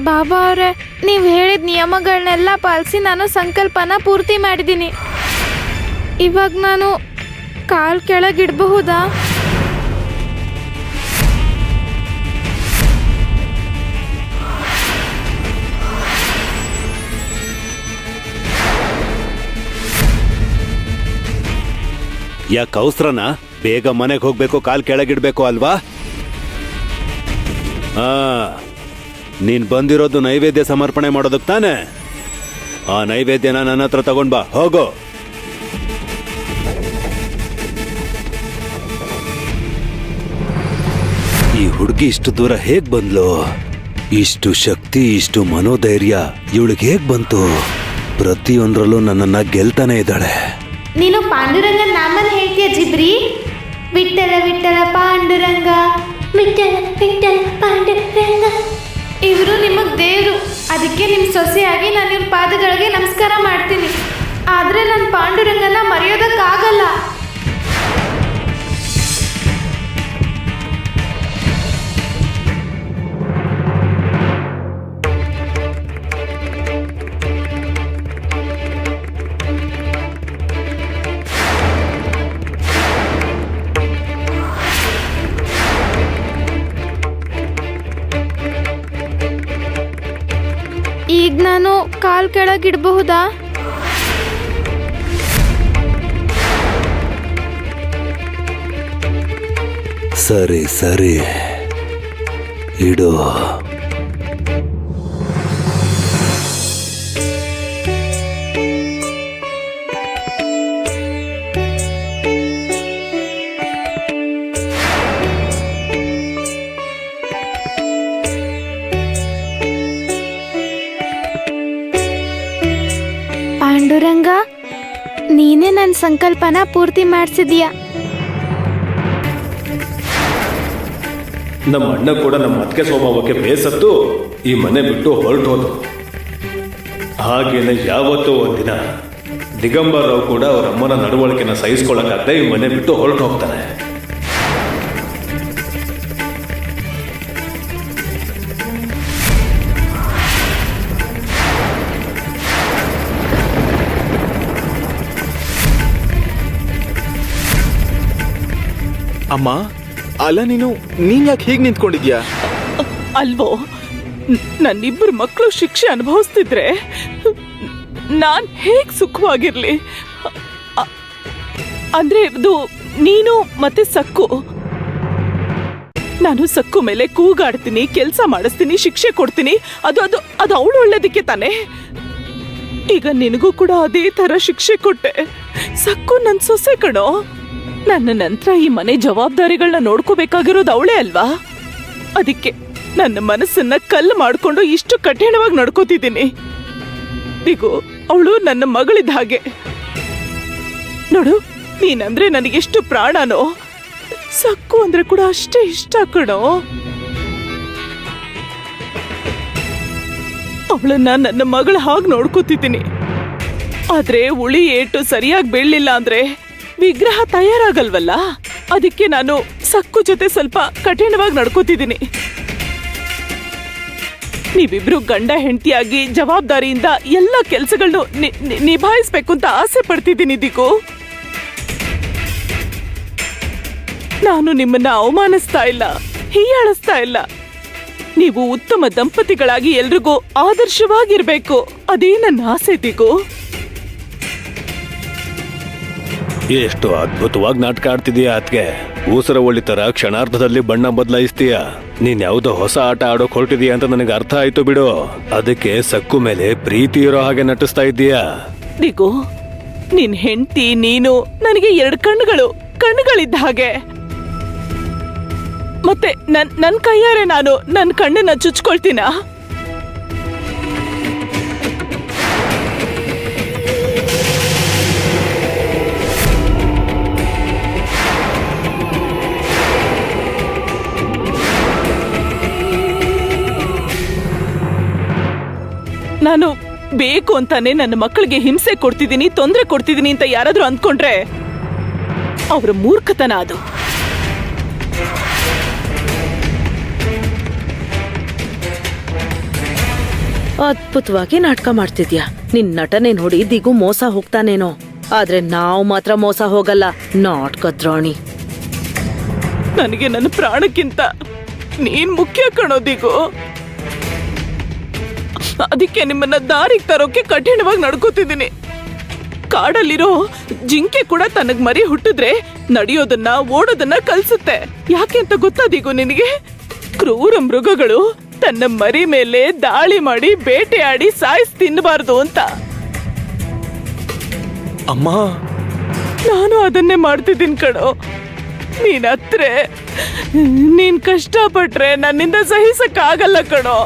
ಬಾಬಾ ಅವರೇ, ನೀವು ಹೇಳಿದ ನಿಯಮಗಳನ್ನೆಲ್ಲ ಪಾಲಿಸಿ ನಾನು ಸಂಕಲ್ಪನ ಪೂರ್ತಿ ಮಾಡಿದ್ದೀನಿ. ಇವಾಗ ನಾನು ಕಾಲ್ ಕೆಳಗಿಡಬಹುದಾ? ಯಾಕೆ ಅವಸರನ? ಬೇಗ ಮನೆಗೆ ಹೋಗ್ಬೇಕು, ಕಾಲ್ ಕೆಳಗಿಡ್ಬೇಕು ಅಲ್ವಾ? ನೀನ್ ಬಂದಿರೋದು ನೈವೇದ್ಯ ಸಮರ್ಪಣೆ ಮಾಡೋದಕ್ಕೆ ತಾನೆ? ಆ ನೈವೇದ್ಯನ ನನ್ನ ಹತ್ರ ತಗೊಂಡ್ ಬಾ, ಹೋಗೋ. ಈ ಹುಡುಗಿ ಇಷ್ಟು ದೂರ ಹೇಗ್ ಬಂದ್ಲು? ಇಷ್ಟು ಶಕ್ತಿ, ಇಷ್ಟು ಮನೋಧೈರ್ಯ ಇವಳಿಗೆ ಹೇಗ್ ಬಂತು? ಪ್ರತಿಯೊಂದ್ರಲ್ಲೂ ನನ್ನನ್ನ ಗೆಲ್ತಾನೆ ಇದ್ದಾಳೆ. ನೀನು ಪಾಂಡುರಂಗ ನಾಮನ್ ಹೇಳ್ತೀಯ ಜಿಬ್ರಿ? ವಿಠಲ ವಿಠಲ ಪಾಂಡುರಂಗ, ವಿಠಲ ವಿಠಲ ಪಾಂಡುರಂಗ. ಇವರು ನಿಮಗ್ ದೇವ್ರು, ಅದಕ್ಕೆ ನಿಮ್ ಸೊಸೆಯಾಗಿ ನಾನು ಇವ್ರ ಪಾದಗಳಿಗೆ ನಮಸ್ಕಾರ ಮಾಡ್ತೀನಿ. ಆದ್ರೆ ನನ್ನ ಪಾಂಡುರಂಗನ ಮರೆಯೋದಕ್ಕಾಗಲ್ಲ. ಈಗ ನಾನು ಕಾಲ್ ಕೆಳಗಿಡಬಹುದಾ? ಸರಿ ಸರಿ, ಇಡು. ಪಾಂಡುರಂಗ, ನೀನೇ ನನ್ನ ಸಂಕಲ್ಪನ ಪೂರ್ತಿ ಮಾಡಿಸಿದೀಯ. ನಮ್ಮ ಅಣ್ಣ ಕೂಡ ನಮ್ಮ ಅತ್ತಿಗೆ ಸ್ವಭಾವಕ್ಕೆ ಬೇಸತ್ತು ಈ ಮನೆ ಬಿಟ್ಟು ಹೊರಟೋದು. ಹಾಗೇನೆ ಯಾವತ್ತೂ ಒಂದಿನ ದಿಗಂಬರ್ ರಾವ್ ಕೂಡ ಅವ್ರ ಅಮ್ಮನ ನಡವಳಿಕೆನ ಸಹಿಸ್ಕೊಳ್ಳಕ್ಕಾಗದೆ ಈ ಮನೆ ಬಿಟ್ಟು ಹೊರಟು ಹೋಗ್ತಾನೆ. ಅಮ್ಮ, ಅಲ್ಲ ನೀನ್ ಯಾಕೆ ಹೀಗೆ ನಿಂತ್ಕೊಂಡಿದ್ಯಾ? ಅಲ್ವೋ, ನನ್ನಿಬ್ಬರು ಮಕ್ಕಳು ಶಿಕ್ಷೆ ಅನುಭವಿಸ್ತಿದ್ರೆ ನಾನ್ ಹೇಗ್ ಸುಖವಾಗಿರ್ಲಿ? ಅಂದ್ರೆ ಇದು ನೀನು ಮತ್ತೆ ಸಕ್ಕು. ನಾನು ಸಕ್ಕು ಮೇಲೆ ಕೂಗಾಡ್ತೀನಿ, ಕೆಲಸ ಮಾಡಿಸ್ತೀನಿ, ಶಿಕ್ಷೆ ಕೊಡ್ತೀನಿ. ಅದು ಅದು ಅದು ಅವಳು ಒಳ್ಳೇದಕ್ಕೆ ತಾನೆ. ಈಗ ನಿನಗೂ ಕೂಡ ಅದೇ ತರ ಶಿಕ್ಷೆ ಕೊಟ್ಟೆ. ಸಕ್ಕು ನನ್ ಸೊಸೆ ಕಣೋ. ನನ್ನ ನಂತರ ಈ ಮನೆ ಜವಾಬ್ದಾರಿಗಳನ್ನ ನೋಡ್ಕೋಬೇಕಾಗಿರೋದು ಅವಳೇ ಅಲ್ವಾ? ಅದಕ್ಕೆ ನನ್ನ ಮನಸ್ಸನ್ನ ಕಲ್ಲು ಮಾಡ್ಕೊಂಡು ಇಷ್ಟು ಕಠಿಣವಾಗಿ ನಡ್ಕೋತಿದ್ದೀನಿ. ದಿಗು, ಅವಳು ನನ್ನ ಮಗಳಿದ್ದ ಹಾಗೆ. ನೋಡು, ನೀನಂದ್ರೆ ನನಗೆಷ್ಟು ಪ್ರಾಣನೋ, ಸಕ್ಕು ಅಂದ್ರೆ ಕೂಡ ಅಷ್ಟೇ ಇಷ್ಟ ಕಣೋ. ಅವಳನ್ನ ನನ್ನ ಮಗಳ ಹಾಗೆ ನೋಡ್ಕೋತಿದ್ದೀನಿ. ಆದ್ರೆ ಉಳಿ ಏಟು ಸರಿಯಾಗಿ ಬೀಳಲಿಲ್ಲ ಅಂದ್ರೆ ವಿಗ್ರಹ ತಯಾರಾಗಲ್ವಲ್ಲ. ಅದಕ್ಕೆ ನಾನು ಸಕ್ಕು ಜೊತೆ ಸ್ವಲ್ಪ ಕಠಿಣವಾಗಿ ನಡ್ಕೋತಿದ್ದೀನಿ. ನೀವಿಬ್ರು ಗಂಡ ಹೆಂಡತಿಯಾಗಿ ಜವಾಬ್ದಾರಿಯಿಂದ ಎಲ್ಲ ಕೆಲಸಗಳನ್ನು ನಿಭಾಯಿಸ್ಬೇಕು ಅಂತ ಆಸೆ ಪಡ್ತಿದ್ದೀನಿ ದಿಗು. ನಾನು ನಿಮ್ಮನ್ನ ಅವಮಾನಿಸ್ತಾ ಇಲ್ಲ, ಹೀಯಾಳಿಸ್ತಾ ಇಲ್ಲ. ನೀವು ಉತ್ತಮ ದಂಪತಿಗಳಾಗಿ ಎಲ್ರಿಗೂ ಆದರ್ಶವಾಗಿರ್ಬೇಕು, ಅದೇ ನನ್ನ ಆಸೆ ದಿಗು. ಎಷ್ಟು ಅದ್ಭುತವಾಗಿ ನಾಟಕ ಆಡ್ತಿದೀಯ ಅತ್ಗೆ. ಊಸರ ಒಳ್ಳಿ ತರ ಕ್ಷಣಾರ್ಧದಲ್ಲಿ ಬಣ್ಣ ಬದಲಾಯಿಸ್ತೀಯ. ನೀನ್ ಯಾವುದೋ ಹೊಸ ಆಟ ಆಡೋಕ್ ಹೊರಟಿದೀಯ ಅಂತ ನನಗೆ ಅರ್ಥ ಆಯ್ತು ಬಿಡು. ಅದಕ್ಕೆ ಸಕ್ಕು ಮೇಲೆ ಪ್ರೀತಿ ಇರೋ ಹಾಗೆ ನಟಿಸ್ತಾ ಇದ್ದೀಯಾ. ದಿಗು, ನಿನ್ ಹೆಂಡತಿ ನೀನು ನನಗೆ 2 ಕಣ್ಣುಗಳಿದ್ದ ಹಾಗೆ. ಮತ್ತೆ ನನ್ ಕೈಯಾರೆ ನಾನು ನನ್ನ ಕಣ್ಣನ್ನ ಚುಚ್ಕೊಳ್ತೀನ? ನಾನು ಬೇಕು ಅಂತಾನೆ ನನ್ನ ಮಕ್ಕಳಿಗೆ ಹಿಂಸೆ ಕೊಡ್ತಿದ್ದೀನಿ, ತೊಂದರೆ ಕೊಡ್ತಿದ್ದೀನಿ ಅಂತ ಯಾರಾದ್ರೂ ಅಂದ್ಕೊಂಡ್ರೆ ಅವರ ಮೂರ್ಖತನ ಅದು. ಅದ್ಭುತವಾಗಿ ನಾಟಕ ಮಾಡ್ತಿದ್ಯಾ. ನಿನ್ ನಟನೆ ನೋಡಿ ದಿಗು ಮೋಸ ಹೋಗ್ತಾನೇನೋ, ಆದ್ರೆ ನಾವು ಮಾತ್ರ ಮೋಸ ಹೋಗಲ್ಲ. ನಾಟಕದ ರಾಣಿ. ನನಗೆ ನನ್ನ ಪ್ರಾಣಕ್ಕಿಂತ ನೀನ್ ಮುಖ್ಯ ಕಣೋ ದಿಗು. ಅದಕ್ಕೆ ನಿಮ್ಮನ್ನ ದಾರಿಗೆ ತರೋಕೆ ಕಠಿಣವಾಗಿ ನಡ್ಕೋತಿದ್ದೀನಿ. ಕಾಡಲ್ಲಿರೋ ಜಿಂಕೆ ಕೂಡ ತನಗ್ ಮರಿ ಹುಟ್ಟಿದ್ರೆ ನಡೆಯೋದನ್ನ ಓಡೋದನ್ನ ಕಲ್ಸುತ್ತೆ. ಯಾಕೆ ಅಂತ ಗೊತ್ತಾದಿಗೋ ನಿನಗೆ? ಕ್ರೂರ ಮೃಗಗಳು ತನ್ನ ಮರಿ ಮೇಲೆ ದಾಳಿ ಮಾಡಿ ಬೇಟೆಯಾಡಿ ಸಾಯಿಸಿ ತಿನ್ನಬಾರ್ದು ಅಂತ. ಅಮ್ಮ, ನಾನು ಅದನ್ನೇ ಮಾಡ್ತಿದ್ದೀನಿ ಕಣೋ. ನೀನ್ ಕಷ್ಟಪಟ್ರೆ ನನ್ನಿಂದ ಸಹಿಸಕ್ ಆಗಲ್ಲ ಕಣೋ.